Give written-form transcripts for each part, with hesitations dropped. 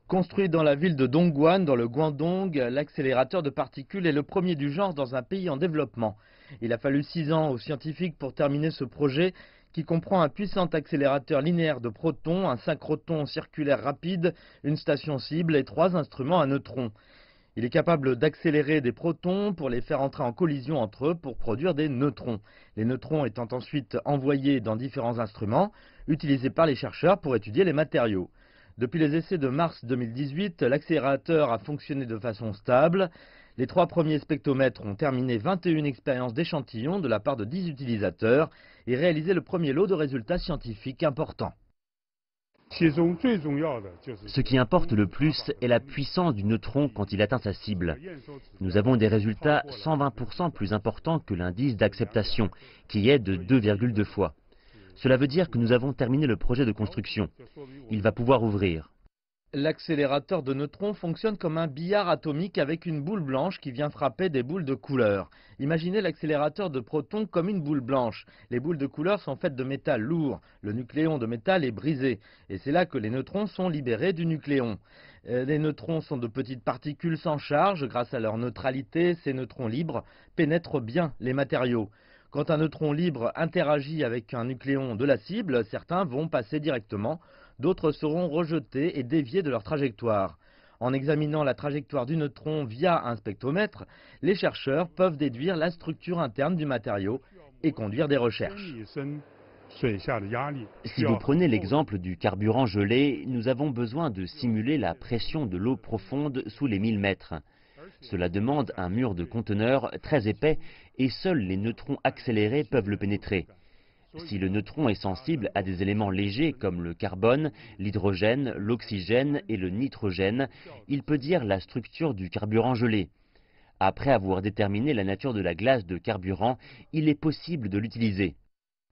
Construit dans la ville de Dongguan, dans le Guangdong, l'accélérateur de particules est le premier du genre dans un pays en développement. Il a fallu 6 ans aux scientifiques pour terminer ce projet qui comprend un puissant accélérateur linéaire de protons, un synchrotron circulaire rapide, une station cible et 3 instruments à neutrons. Il est capable d'accélérer des protons pour les faire entrer en collision entre eux pour produire des neutrons. Les neutrons étant ensuite envoyés dans différents instruments utilisés par les chercheurs pour étudier les matériaux. Depuis les essais de mars 2018, l'accélérateur a fonctionné de façon stable. Les 3 premiers spectromètres ont terminé 21 expériences d'échantillons de la part de 10 utilisateurs et réalisé le premier lot de résultats scientifiques importants. Ce qui importe le plus est la puissance du neutron quand il atteint sa cible. Nous avons des résultats 120% plus importants que l'indice d'acceptation, qui est de 2,2 fois. Cela veut dire que nous avons terminé le projet de construction. Il va pouvoir ouvrir. L'accélérateur de neutrons fonctionne comme un billard atomique avec une boule blanche qui vient frapper des boules de couleur. Imaginez l'accélérateur de protons comme une boule blanche. Les boules de couleur sont faites de métal lourd. Le nucléon de métal est brisé. Et c'est là que les neutrons sont libérés du nucléon. Les neutrons sont de petites particules sans charge. Grâce à leur neutralité, ces neutrons libres pénètrent bien les matériaux. Quand un neutron libre interagit avec un nucléon de la cible, certains vont passer directement, d'autres seront rejetés et déviés de leur trajectoire. En examinant la trajectoire du neutron via un spectromètre, les chercheurs peuvent déduire la structure interne du matériau et conduire des recherches. Si vous prenez l'exemple du carburant gelé, nous avons besoin de simuler la pression de l'eau profonde sous les 1000 mètres. Cela demande un mur de conteneur très épais et seuls les neutrons accélérés peuvent le pénétrer. Si le neutron est sensible à des éléments légers comme le carbone, l'hydrogène, l'oxygène et le nitrogène, il peut dire la structure du carburant gelé. Après avoir déterminé la nature de la glace de carburant, il est possible de l'utiliser.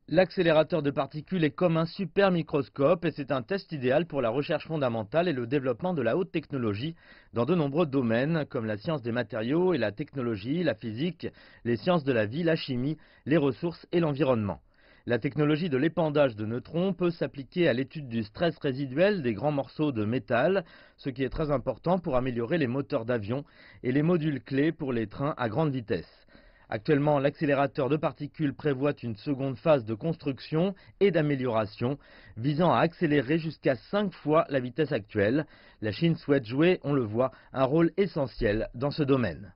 L'accélérateur de particules est comme un super microscope et c'est un test idéal pour la recherche fondamentale et le développement de la haute technologie dans de nombreux domaines comme la science des matériaux et la technologie, la physique, les sciences de la vie, la chimie, les ressources et l'environnement. La technologie de l'épandage de neutrons peut s'appliquer à l'étude du stress résiduel des grands morceaux de métal, ce qui est très important pour améliorer les moteurs d'avion et les modules clés pour les trains à grande vitesse. Actuellement, l'accélérateur de particules prévoit une seconde phase de construction et d'amélioration visant à accélérer jusqu'à 5 fois la vitesse actuelle. La Chine souhaite jouer, on le voit, un rôle essentiel dans ce domaine.